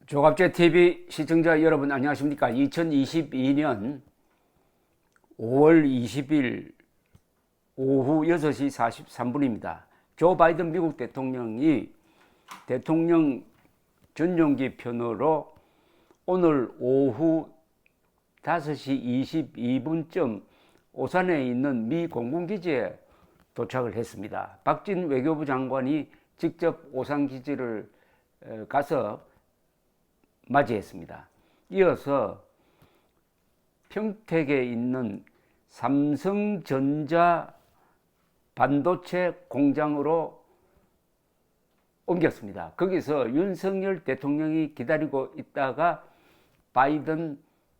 조갑제 TV 시청자 여러분 안녕하십니까? 2022년 5월 20일 오후 6시 43분입니다. 조 바이든 미국 대통령이 대통령 전용기 편으로 오늘 오후 5시 22분쯤 오산에 있는 미 공군기지에 도착을 했습니다. 박진 외교부 장관이 직접 오산기지를 가서 맞이했습니다. 이어서 평택에 있는 삼성전자 반도체 공장으로 옮겼습니다. 거기서 윤석열 대통령이 기다리고 있다가 바이든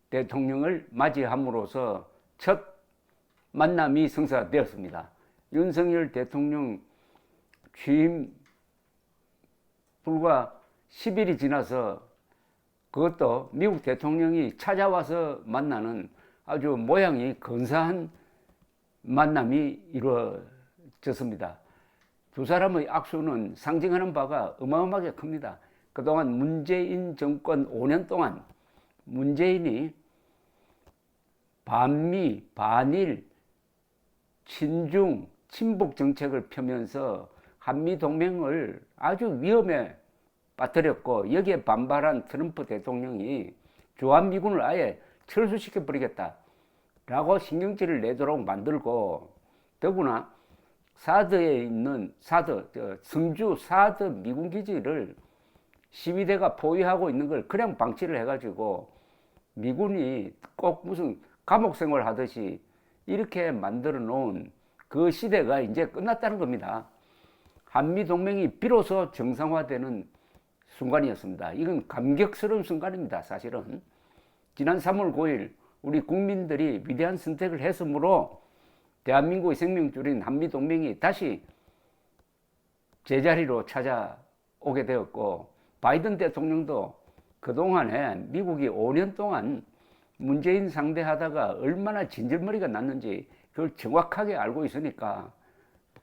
대통령을 맞이함으로써 첫 만남이 성사되었습니다. 윤석열 대통령 취임 불과 10일이 지나서 그것도 미국 대통령이 찾아와서 만나는 아주 모양이 근사한 만남이 이루어졌습니다. 두 사람의 악수는 상징하는 바가 어마어마하게 큽니다. 그동안 문재인 정권 5년 동안 문재인이 반미, 반일, 친중, 친북 정책을 펴면서 한미동맹을 아주 위험에 빠뜨렸고, 여기에 반발한 트럼프 대통령이 주한미군을 아예 철수시켜버리겠다라고 신경질을 내도록 만들고, 더구나 사드에 있는 성주 사드 미군 기지를 시위대가 포위하고 있는 걸 그냥 방치를 해가지고 미군이 꼭 무슨 감옥 생활 하듯이 이렇게 만들어 놓은 그 시대가 이제 끝났다는 겁니다. 한미동맹이 비로소 정상화되는 순간이었습니다. 이건 감격스러운 순간입니다. 사실은 지난 3월 9일 우리 국민들이 위대한 선택을 했으므로 대한민국의 생명줄인 한미동맹이 다시 제자리로 찾아오게 되었고, 바이든 대통령도 그동안에 미국이 5년 동안 문재인 상대하다가 얼마나 진절머리가 났는지 그걸 정확하게 알고 있으니까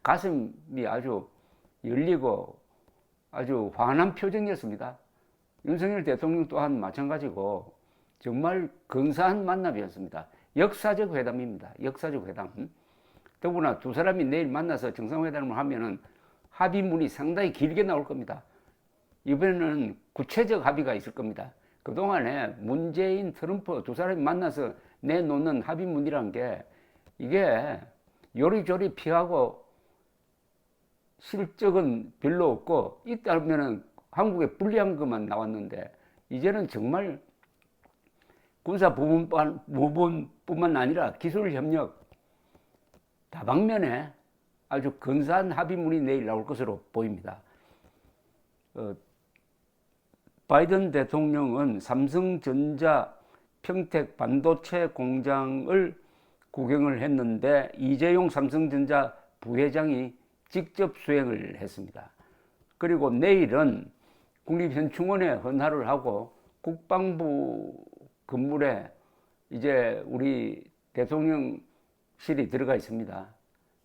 가슴이 아주 열리고 아주 환한 표정이었습니다. 윤석열 대통령 또한 마찬가지고 정말 근사한 만남이었습니다. 역사적 회담입니다. 역사적 회담. 더구나 두 사람이 내일 만나서 정상회담을 하면은 합의문이 상당히 길게 나올 겁니다. 이번에는 구체적 합의가 있을 겁니다. 그동안에 문재인, 트럼프 두 사람이 만나서 내놓는 합의문이란 게 이게 요리조리 피하고 실적은 별로 없고, 있다면은 한국에 불리한 것만 나왔는데, 이제는 정말 군사 부분뿐만 아니라 기술 협력 다방면에 아주 근사한 합의문이 내일 나올 것으로 보입니다. 바이든 대통령은 삼성전자 평택 반도체 공장을 구경을 했는데 이재용 삼성전자 부회장이 직접 수행을 했습니다. 그리고 내일은 국립현충원에 헌화를 하고 국방부 건물에 이제 우리 대통령실이 들어가 있습니다.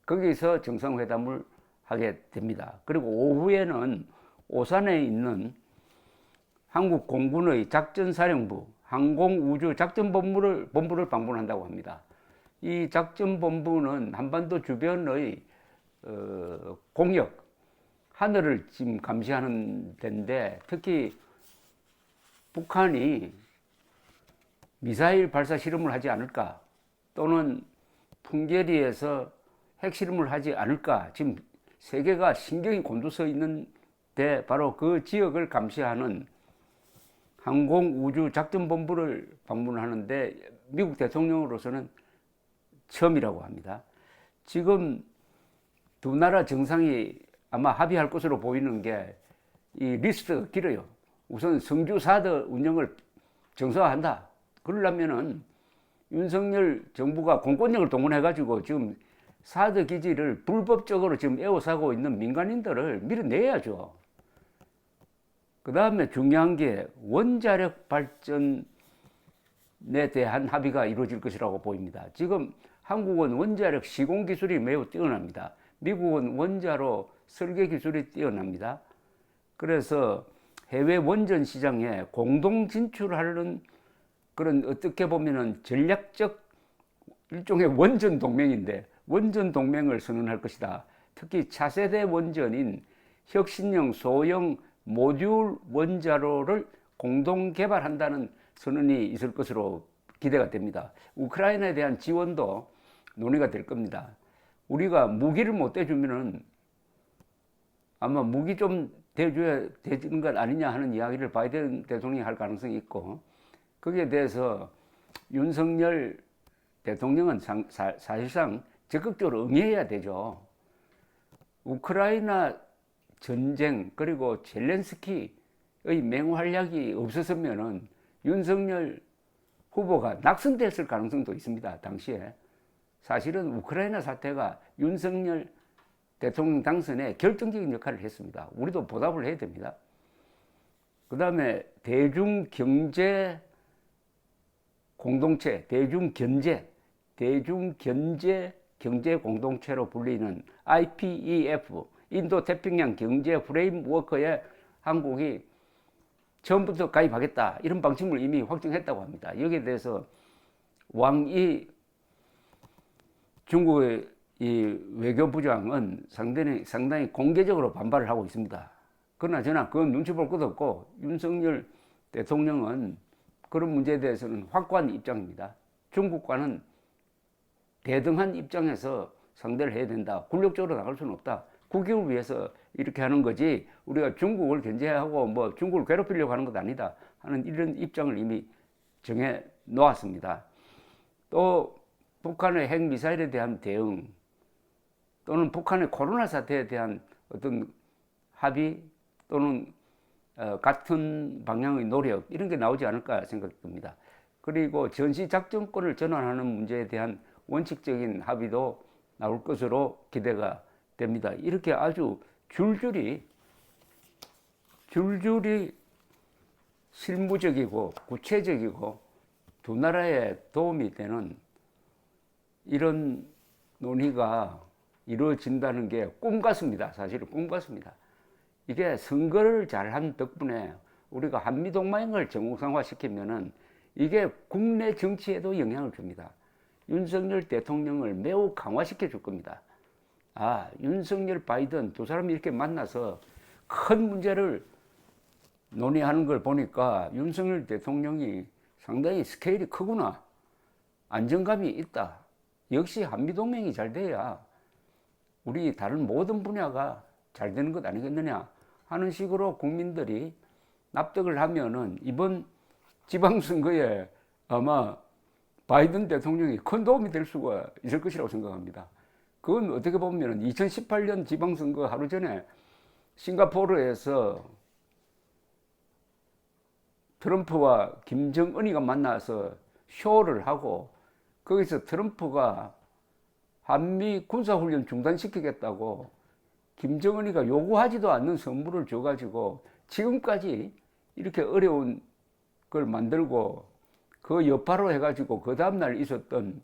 거기서 정상회담을 하게 됩니다. 그리고 오후에는 오산에 있는 한국 공군의 작전사령부 항공우주작전본부를 방문한다고 합니다. 이 작전본부는 한반도 주변의 공역, 하늘을 지금 감시하는 데인데, 특히 북한이 미사일 발사 실험을 하지 않을까, 또는 풍계리에서 핵실험을 하지 않을까, 지금 세계가 신경이 곤두서 있는데 바로 그 지역을 감시하는 항공우주작전본부를 방문하는데 미국 대통령으로서는 처음이라고 합니다. 지금 두 나라 정상이 아마 합의할 것으로 보이는 게 이 리스트가 길어요. 우선 성주 사드 운영을 정상화한다. 그러려면은 윤석열 정부가 공권력을 동원해가지고 지금 사드 기지를 불법적으로 지금 에워싸고 있는 민간인들을 밀어내야죠. 그 다음에 중요한 게 원자력 발전에 대한 합의가 이루어질 것이라고 보입니다. 지금 한국은 원자력 시공 기술이 매우 뛰어납니다. 미국은 원자로 설계 기술이 뛰어납니다. 그래서 해외 원전 시장에 공동 진출하는 그런 어떻게 보면은 전략적 일종의 원전 동맹인데 원전 동맹을 선언할 것이다. 특히 차세대 원전인 혁신형 소형 모듈 원자로를 공동 개발한다는 선언이 있을 것으로 기대가 됩니다. 우크라이나에 대한 지원도 논의가 될 겁니다. 우리가 무기를 못 대주면은 아마 무기 좀 대줘야 되는 것 아니냐 하는 이야기를 바이든 대통령이 할 가능성이 있고, 거기에 대해서 윤석열 대통령은 사실상 적극적으로 응해야 되죠. 우크라이나 전쟁 그리고 젤렌스키의 맹활약이 없었으면은 윤석열 후보가 낙선됐을 가능성도 있습니다. 당시에 사실은 우크라이나 사태가 윤석열 대통령 당선에 결정적인 역할을 했습니다. 우리도 보답을 해야 됩니다. 그 다음에 대중경제 공동체, 대중경제 경제공동체로 불리는 IPEF, 인도태평양 경제 프레임워크에 한국이 처음부터 가입하겠다, 이런 방침을 이미 확정했다고 합니다. 여기에 대해서 왕이 중국의 이 외교부장은 상당히 공개적으로 반발을 하고 있습니다. 그러나 그건 눈치 볼 것도 없고, 윤석열 대통령은 그런 문제에 대해서는 확고한 입장입니다. 중국과는 대등한 입장에서 상대를 해야 된다. 굴욕적으로 나갈 수는 없다. 국익을 위해서 이렇게 하는 거지, 우리가 중국을 견제하고 뭐 중국을 괴롭히려고 하는 것 아니다 하는 이런 입장을 이미 정해 놓았습니다. 또 북한의 핵미사일에 대한 대응, 또는 북한의 코로나 사태에 대한 어떤 합의 또는 같은 방향의 노력, 이런 게 나오지 않을까 생각됩니다. 그리고 전시작전권을 전환하는 문제에 대한 원칙적인 합의도 나올 것으로 기대가 됩니다. 이렇게 아주 줄줄이 실무적이고 구체적이고 두 나라에 도움이 되는 이런 논의가 이루어진다는 게 꿈 같습니다. 사실은 꿈 같습니다. 이게 선거를 잘한 덕분에 우리가 한미동맹을 정상화시키면은 이게 국내 정치에도 영향을 줍니다. 윤석열 대통령을 매우 강화시켜 줄 겁니다. 윤석열, 바이든 두 사람이 이렇게 만나서 큰 문제를 논의하는 걸 보니까 윤석열 대통령이 상당히 스케일이 크구나, 안정감이 있다, 역시 한미동맹이 잘 돼야 우리 다른 모든 분야가 잘 되는 것 아니겠느냐 하는 식으로 국민들이 납득을 하면은 이번 지방선거에 아마 바이든 대통령이 큰 도움이 될 수가 있을 것이라고 생각합니다. 그건 어떻게 보면 2018년 지방선거 하루 전에 싱가포르에서 트럼프와 김정은이가 만나서 쇼를 하고, 거기서 트럼프가 한미 군사훈련 중단시키겠다고 김정은이가 요구하지도 않는 선물을 줘가지고 지금까지 이렇게 어려운 걸 만들고, 그 여파로 해가지고 그 다음날 있었던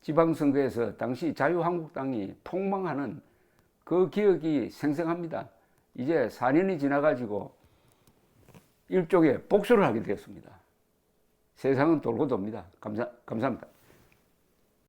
지방선거에서 당시 자유한국당이 폭망하는 그 기억이 생생합니다. 이제 4년이 지나가지고 일종의 복수를 하게 되었습니다. 세상은 돌고 돕니다. 감사합니다.